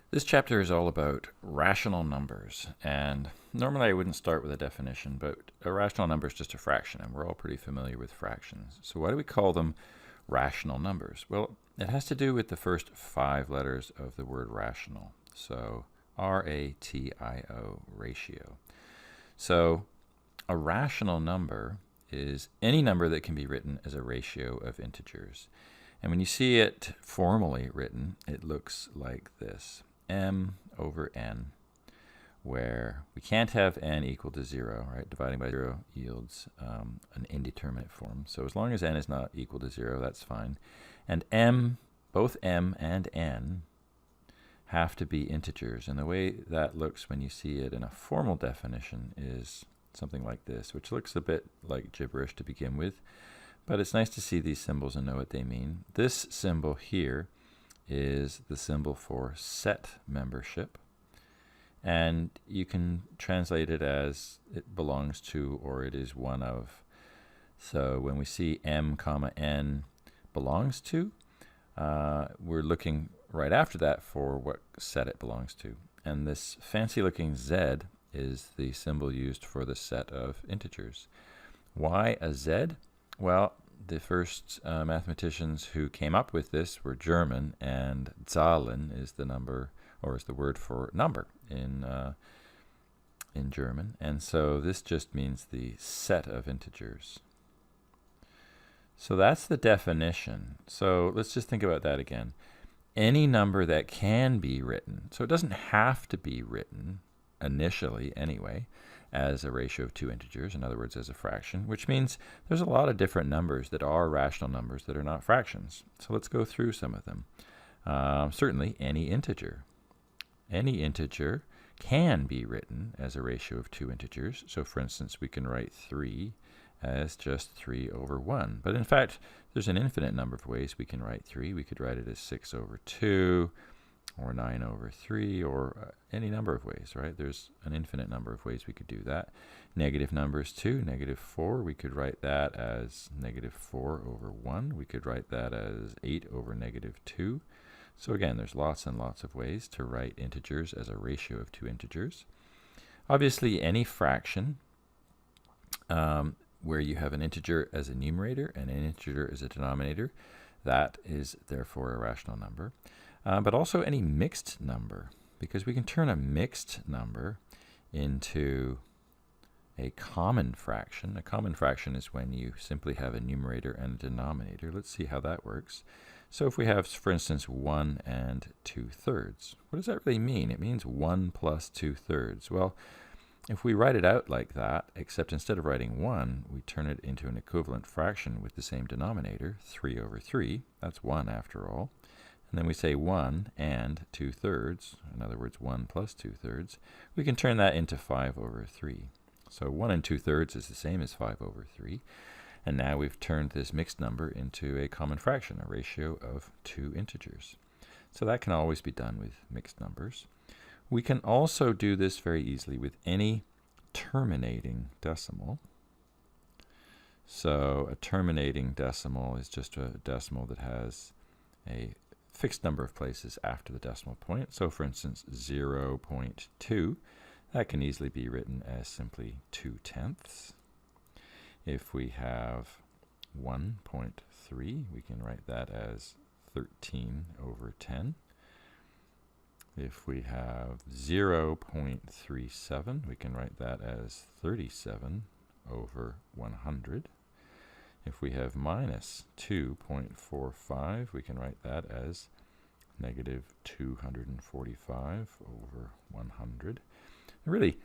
This chapter is all about rational numbers, and normally I wouldn't start with a definition, but a rational number is just a fraction, and we're all pretty familiar with fractions. So why do we call them rational numbers? Well, it has to do with the first 5 letters of the word rational. So R-A-T-I-O, ratio. So a rational number is any number that can be written as a ratio of integers. And when you see it formally written, it looks like this. M over n, where we can't have n equal to 0, right? Dividing by 0 yields an indeterminate form. So as long as n is not equal to 0, that's fine. And m, both m and n, have to be integers. And the way that looks when you see it in a formal definition is something like this, which looks a bit like gibberish to begin with. But it's nice to see these symbols and know what they mean. This symbol here is the symbol for set membership. And you can translate it as it belongs to or it is one of. So when we see m comma n belongs to, we're looking right after that for what set it belongs to. And this fancy looking z is the symbol used for the set of integers. Why a z? Well, the first mathematicians who came up with this were German, and Zahlen is the number, or is the word for number in German. And so this just means the set of integers. So that's the definition. So let's just think about that again. Any number that can be written, so it doesn't have to be written initially anyway, as a ratio of 2 integers, in other words, as a fraction, which means there's a lot of different numbers that are rational numbers that are not fractions. So let's go through some of them. Certainly, any integer. Any integer can be written as a ratio of 2 integers. So for instance, we can write 3 as just 3 over 1. But in fact, there's an infinite number of ways we can write 3. We could write it as 6 over 2, or 9 over 3, or any number of ways, right? There's an infinite number of ways we could do that. Negative numbers too, negative 4, we could write that as negative 4 over 1. We could write that as 8 over negative 2. So again, there's lots and lots of ways to write integers as a ratio of 2 integers. Obviously, any fraction where you have an integer as a numerator and an integer as a denominator, that is therefore a rational number. But also any mixed number, because we can turn a mixed number into a common fraction. A common fraction is when you simply have a numerator and a denominator. Let's see how that works. So if we have, for instance, 1 and 2/3, what does that really mean? It means 1 plus 2/3. Well, if we write it out like that, except instead of writing 1, we turn it into an equivalent fraction with the same denominator, 3 over 3. That's 1 after all. And then we say 1 and 2/3, in other words, 1 plus 2/3. We can turn that into 5 over 3. So 1 and 2/3 is the same as 5 over 3. And now we've turned this mixed number into a common fraction, a ratio of 2 integers. So that can always be done with mixed numbers. We can also do this very easily with any terminating decimal. So a terminating decimal is just a decimal that has a fixed number of places after the decimal point. So for instance, 0.2, that can easily be written as simply 2/10. If we have 1.3, we can write that as 13 over 10. If we have 0.37, we can write that as 37 over 100. If we have minus 2.45, we can write that as negative 245 over 100. And really,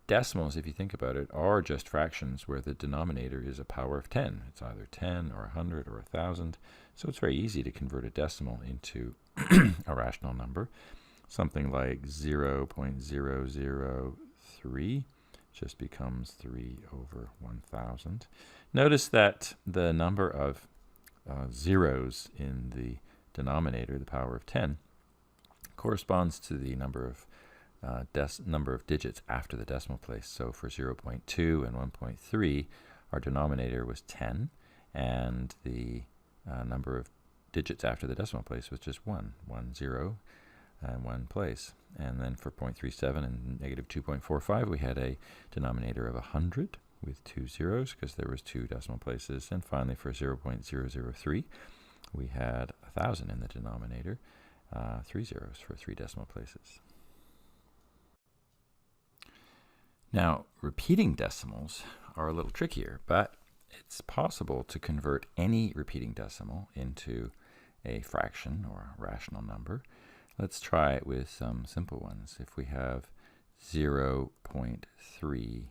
decimals, if you think about it, are just fractions where the denominator is a power of 10. It's either 10 or 100 or 1,000. So it's very easy to convert a decimal into a rational number. Something like 0.003 just becomes 3 over 1,000. Notice that the number of zeros in the denominator, the power of 10, corresponds to the number of digits after the decimal place. So for 0.2 and 1.3, our denominator was 10, and the number of digits after the decimal place was just 1, 1, 0. in one place. And then for 0.37 and negative 2.45, we had a denominator of 100 with 2 zeros because there was 2 decimal places. And finally, for 0.003, we had 1,000 in the denominator, 3 zeros for 3 decimal places. Now, repeating decimals are a little trickier, but it's possible to convert any repeating decimal into a fraction or a rational number. Let's try it with some simple ones. If we have 0.3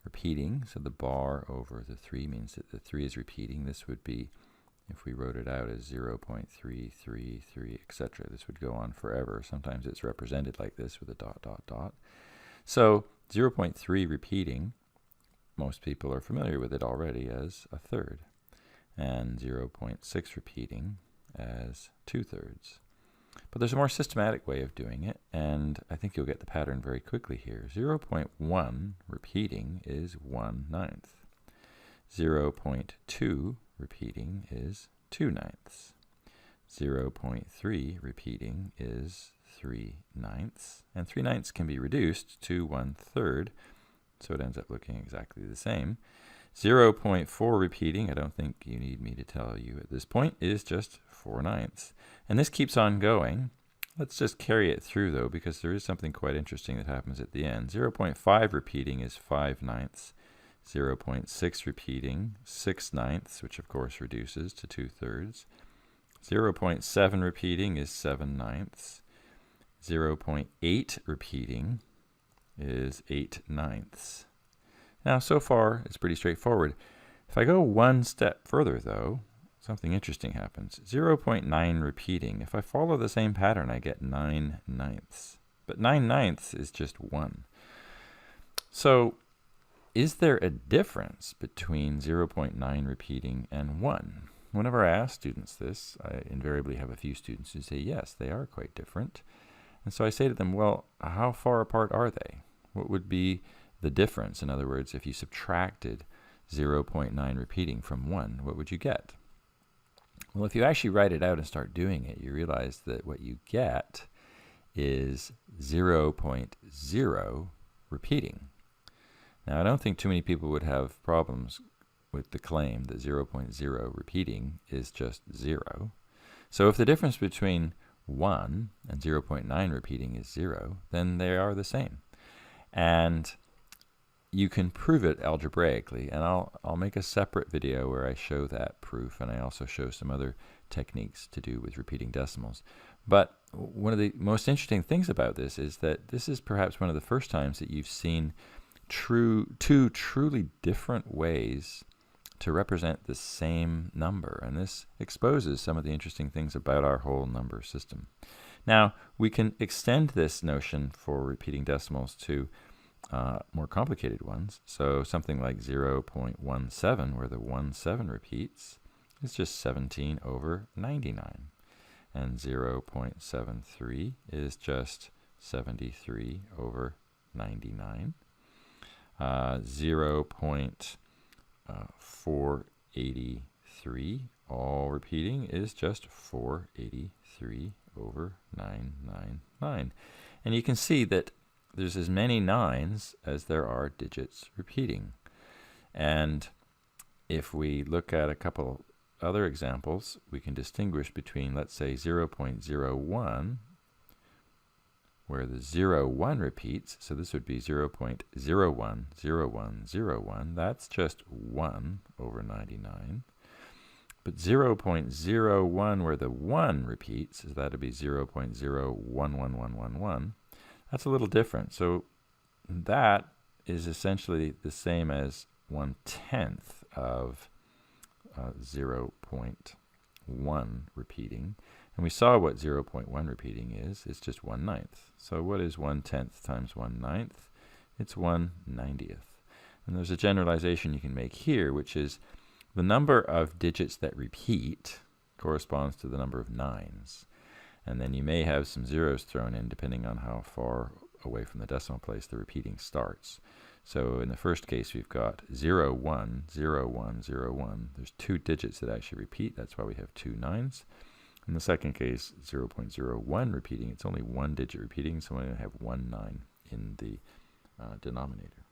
repeating, so the bar over the 3 means that the 3 is repeating. This would be, if we wrote it out as 0.333, etc., this would go on forever. Sometimes it's represented like this with a dot, dot, dot. So 0.3 repeating, most people are familiar with it already as a third, and 0.6 repeating as 2/3. But there's a more systematic way of doing it, and I think you'll get the pattern very quickly here. 0.1 repeating is 1/9. 0.2 repeating is 2/9. 0.3 repeating is 3/9, and 3/9 can be reduced to 1/3, so it ends up looking exactly the same. 0.4 repeating, I don't think you need me to tell you at this point, is just 4/9. And this keeps on going. Let's just carry it through, though, because there is something quite interesting that happens at the end. 0.5 repeating is 5/9. 0.6 repeating, 6/9, which of course reduces to 2/3. 0.7 repeating is 7/9. 0.8 repeating is 8/9. Now, so far, it's pretty straightforward. If I go one step further, though, something interesting happens. 0.9 repeating. If I follow the same pattern, I get 9/9. But 9/9 is just 1. So, is there a difference between 0.9 repeating and 1? Whenever I ask students this, I invariably have a few students who say, yes, they are quite different. And so I say to them, well, how far apart are they? What would be the difference? In other words, if you subtracted 0.9 repeating from 1, what would you get? Well, if you actually write it out and start doing it, you realize that what you get is 0.0 repeating. Now, I don't think too many people would have problems with the claim that 0.0 repeating is just 0. So if the difference between 1 and 0.9 repeating is 0, then they are the same. And you can prove it algebraically, and I'll make a separate video where I show that proof, and I also show some other techniques to do with repeating decimals. But one of the most interesting things about this is that this is perhaps one of the first times that you've seen two truly different ways to represent the same number, and this exposes some of the interesting things about our whole number system. Now, we can extend this notion for repeating decimals to more complicated ones. So something like 0.17, where the 17 repeats, is just 17 over 99. And 0.73 is just 73 over 99. 0.483, all repeating, is just 483 over 999. And you can see that there's as many 9s as there are digits repeating. And if we look at a couple other examples, we can distinguish between, let's say, 0.01, where the 01 repeats, so this would be 0.010101, that's just 1 over 99. But 0.01, where the 1 repeats, so that would be 0.011111, that's a little different. So that is essentially the same as 1/10 of 0.1 repeating. And we saw what 0.1 repeating is. It's just 1/9. So what is 1/10 times 1/9? It's 1/90th. And there's a generalization you can make here, which is the number of digits that repeat corresponds to the number of 9s. And then you may have some zeros thrown in depending on how far away from the decimal place the repeating starts. So in the first case, we've got 0, 1, 0, 1, 0, 1. There's 2 digits that actually repeat. That's why we have 2 9s. In the second case, 0.01 repeating, it's only one digit repeating, so I'm going to have 19 in the denominator.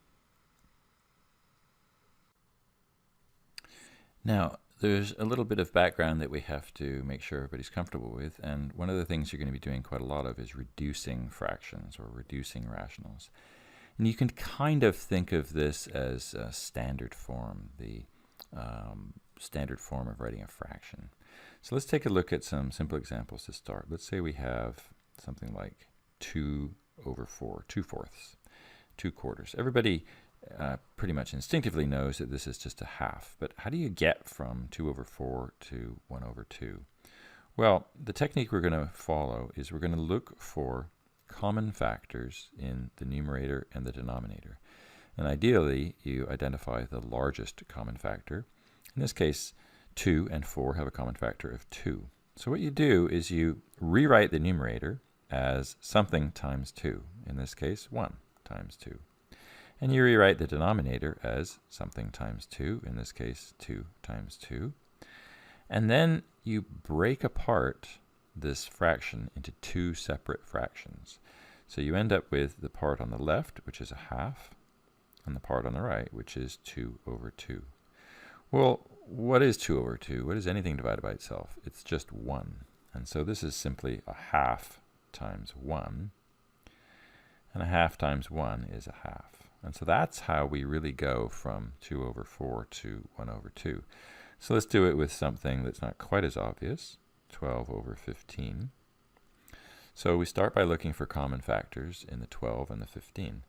Now, there's a little bit of background that we have to make sure everybody's comfortable with, and one of the things you're going to be doing quite a lot of is reducing fractions or reducing rationals. And you can kind of think of this as a standard form, the standard form of writing a fraction. So let's take a look at some simple examples to start. Let's say we have something like 2 over 4, 2/4, 2/4. Everybody pretty much instinctively knows that this is just a half, but how do you get from 2 over 4 to 1 over 2? Well, the technique we're going to follow is we're going to look for common factors in the numerator and the denominator. And ideally, you identify the largest common factor. In this case, 2 and 4 have a common factor of 2. So what you do is you rewrite the numerator as something times 2. In this case, 1 times 2. And you rewrite the denominator as something times 2, in this case 2 times 2. And then you break apart this fraction into two separate fractions. So you end up with the part on the left, which is a half, and the part on the right, which is 2 over 2. Well, what is 2 over 2? What is anything divided by itself? It's just 1. And so this is simply a half times 1, and a half times 1 is a half. And so that's how we really go from 2 over 4 to 1 over 2. So let's do it with something that's not quite as obvious, 12 over 15. So we start by looking for common factors in the 12 and the 15.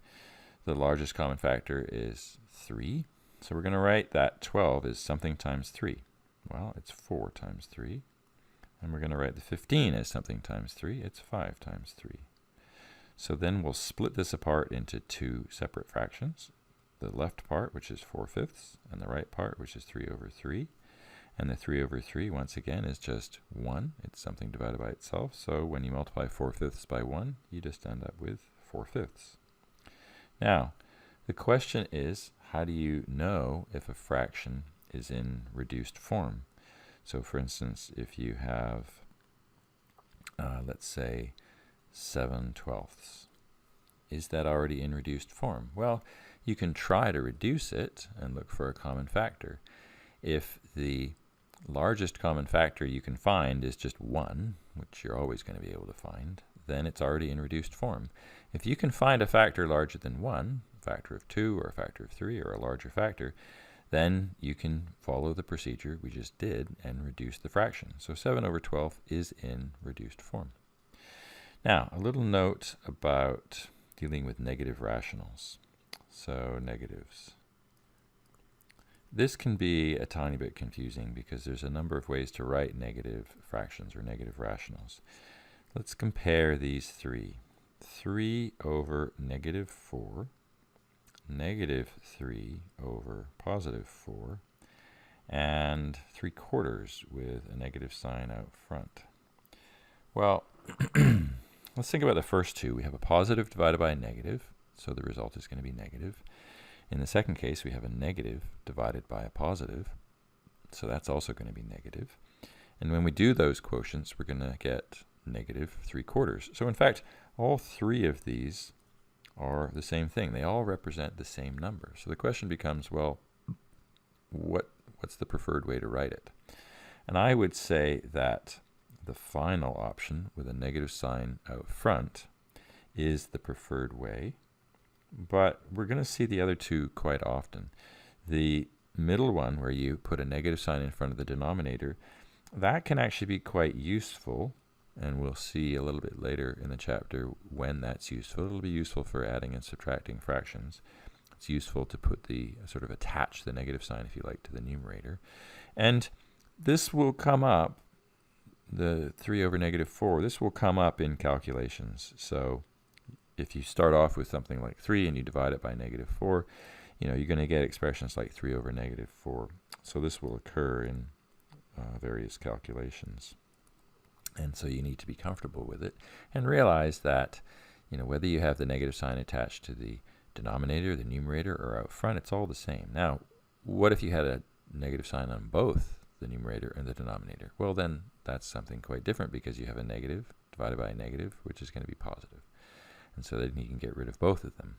The largest common factor is 3. So we're going to write that 12 is something times 3. Well, it's 4 times 3. And we're going to write the 15 as something times 3. It's 5 times 3. So then we'll split this apart into two separate fractions. The left part, which is 4/5, and the right part, which is 3 over 3. And the 3 over 3, once again, is just 1. It's something divided by itself. So when you multiply 4/5 by 1, you just end up with 4/5. Now, the question is, how do you know if a fraction is in reduced form? So for instance, if you have, let's say, 7/12, is that already in reduced form? Well, you can try to reduce it and look for a common factor. If the largest common factor you can find is just 1, which you're always going to be able to find, then it's already in reduced form. If you can find a factor larger than 1, a factor of 2 or a factor of 3 or a larger factor, then you can follow the procedure we just did and reduce the fraction. So 7 over 12 is in reduced form. Now, a little note about dealing with negative rationals. So negatives. This can be a tiny bit confusing because there's a number of ways to write negative fractions or negative rationals. Let's compare these three. 3 over negative 4, negative 3 over positive 4, and 3/4 with a negative sign out front. Well, let's think about the first two. We have a positive divided by a negative, so the result is going to be negative. In the second case, we have a negative divided by a positive, so that's also going to be negative. And when we do those quotients, we're going to get negative 3/4. So in fact, all three of these are the same thing. They all represent the same number. So the question becomes, well, what's the preferred way to write it? And I would say that the final option with a negative sign out front is the preferred way. But we're going to see the other two quite often. The middle one, where you put a negative sign in front of the denominator, that can actually be quite useful, and we'll see a little bit later in the chapter when that's useful. It'll be useful for adding and subtracting fractions. It's useful to put sort of attach the negative sign, if you like, to the numerator. And this will come up, the 3 over negative 4, this will come up in calculations. So if you start off with something like 3 and you divide it by negative 4, you're going to get expressions like 3 over negative 4. So this will occur in various calculations. And so you need to be comfortable with it and realize that, whether you have the negative sign attached to the denominator, the numerator, or out front, it's all the same. Now, what if you had a negative sign on both the numerator and the denominator. Well, then that's something quite different because you have a negative divided by a negative, which is going to be positive. And so then you can get rid of both of them.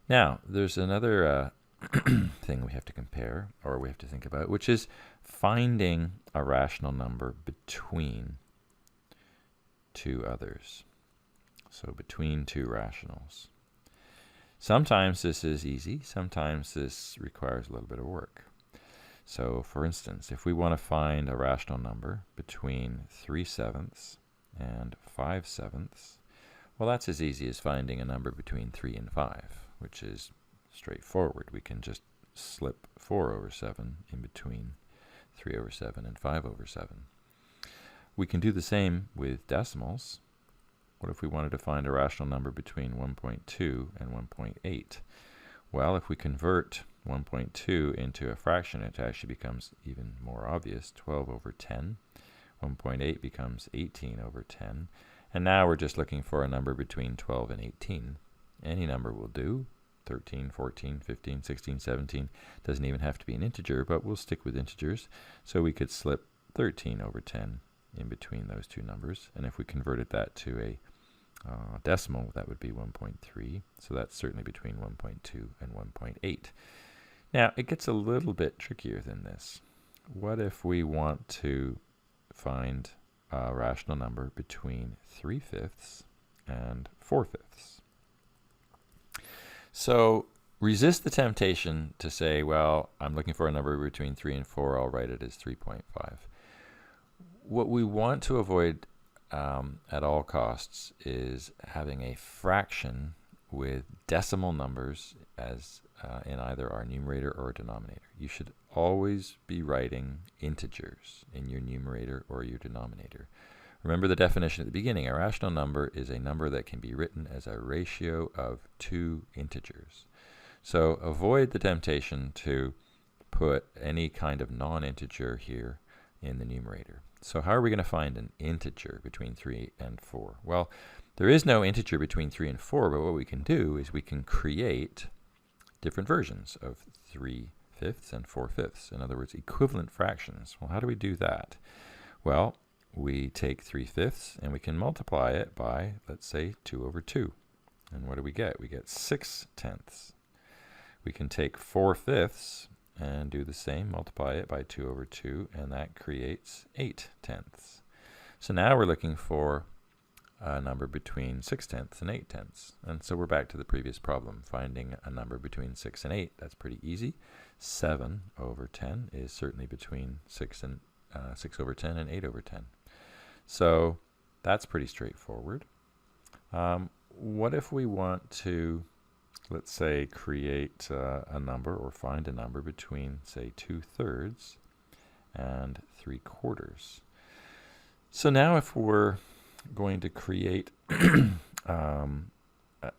Now, there's another thing we have to compare, or we have to think about, which is finding a rational number between two others. So between two rationals. Sometimes this is easy, sometimes this requires a little bit of work. So for instance, if we want to find a rational number between 3/7 and 5/7, well, that's as easy as finding a number between 3 and 5, which is straightforward. We can just slip 4/7 in between 3/7 and 5/7. We can do the same with decimals. What if we wanted to find a rational number between 1.2 and 1.8? Well, if we convert 1.2 into a fraction, it actually becomes even more obvious. 12/10. 1.8 becomes 18/10. And now we're just looking for a number between 12 and 18. Any number will do. 13, 14, 15, 16, 17. Doesn't even have to be an integer, but we'll stick with integers. So we could slip 13/10 in between those two numbers. And if we converted that to a decimal, that would be 1.3. So that's certainly between 1.2 and 1.8. Now, it gets a little bit trickier than this. What if we want to find a rational number between 3/5 and 4/5? So resist the temptation to say, well, I'm looking for a number between 3 and 4. I'll write it as 3.5. What we want to avoid at all costs is having a fraction with decimal numbers as in either our numerator or denominator. You should always be writing integers in your numerator or your denominator. Remember the definition at the beginning. A rational number is a number that can be written as a ratio of two integers. So avoid the temptation to put any kind of non-integer here in the numerator. So how are we going to find an integer between 3 and 4? Well, there is no integer between 3 and 4, but what we can do is we can create different versions of 3/5 and 4/5. In other words, equivalent fractions. Well, how do we do that? Well, we take 3/5 and we can multiply it by, let's say, 2/2. And what do we get? We get 6/10. We can take 4/5 and do the same, multiply it by 2/2, and that creates 8/10. So now we're looking for a number between 6/10 and 8/10. And so we're back to the previous problem, finding a number between 6 and 8. That's pretty easy. 7/10 is certainly between 6/10 and 8/10. So that's pretty straightforward. What if we want to, let's say, create a number or find a number between, say, 2/3 and 3/4? So now if we're going to create an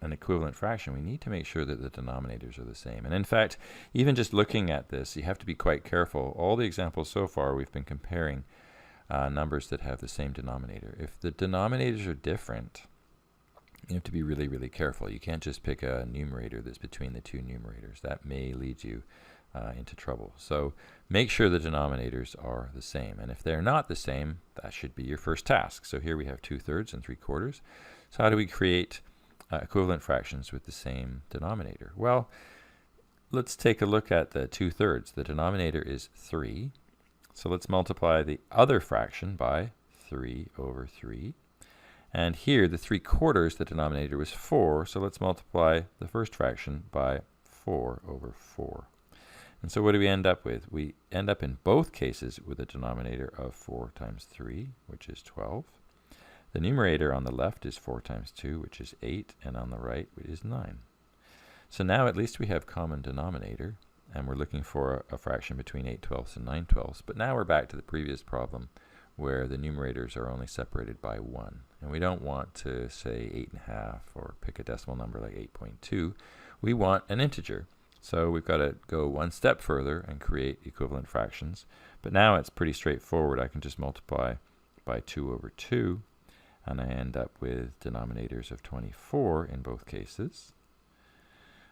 equivalent fraction, we need to make sure that the denominators are the same. And in fact, even just looking at this, you have to be quite careful. All the examples so far, we've been comparing numbers that have the same denominator. If the denominators are different, you have to be really, really careful. You can't just pick a numerator that's between the two numerators. That may lead you into trouble. So make sure the denominators are the same. And if they're not the same, that should be your first task. So here we have 2/3 and 3/4. So how do we create equivalent fractions with the same denominator? Well, let's take a look at the 2/3. The denominator is 3. So let's multiply the other fraction by 3/3. And here, the 3/4, the denominator was 4. So let's multiply the first fraction by 4/4. And so what do we end up with? We end up in both cases with a denominator of 4 times 3, which is 12. The numerator on the left is 4 times 2, which is 8, and on the right is 9. So now at least we have common denominator, and we're looking for a fraction between 8/12 and 9/12. But now we're back to the previous problem where the numerators are only separated by 1. And we don't want to say 8.5 or pick a decimal number like 8.2. We want an integer. So we've got to go one step further and create equivalent fractions. But now it's pretty straightforward. I can just multiply by 2/2, and I end up with denominators of 24 in both cases.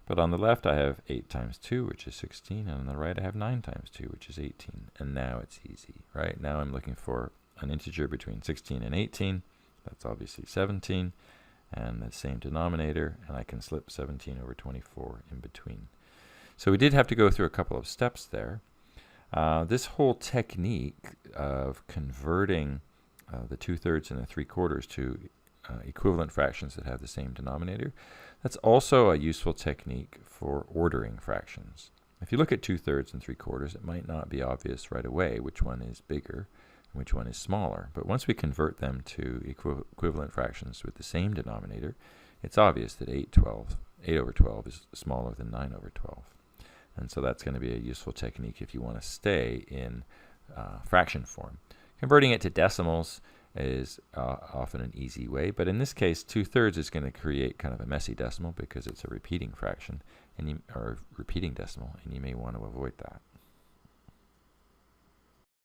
But on the left, I have 8 times 2, which is 16, and on the right, I have 9 times 2, which is 18. And now it's easy, right? Now I'm looking for an integer between 16 and 18. That's obviously 17, and the same denominator, and I can slip 17 over 24 in between. So we did have to go through a couple of steps there. This whole technique of converting the 2/3 and the 3/4 to equivalent fractions that have the same denominator, that's also a useful technique for ordering fractions. If you look at 2/3 and 3/4, it might not be obvious right away which one is bigger and which one is smaller. But once we convert them to equivalent fractions with the same denominator, it's obvious that 8 over 12 is smaller than 9 over 12. And so that's going to be a useful technique if you want to stay in fraction form. Converting it to decimals is often an easy way, but in this case, 2/3 is going to create kind of a messy decimal because it's a repeating fraction, or repeating decimal, and you may want to avoid that.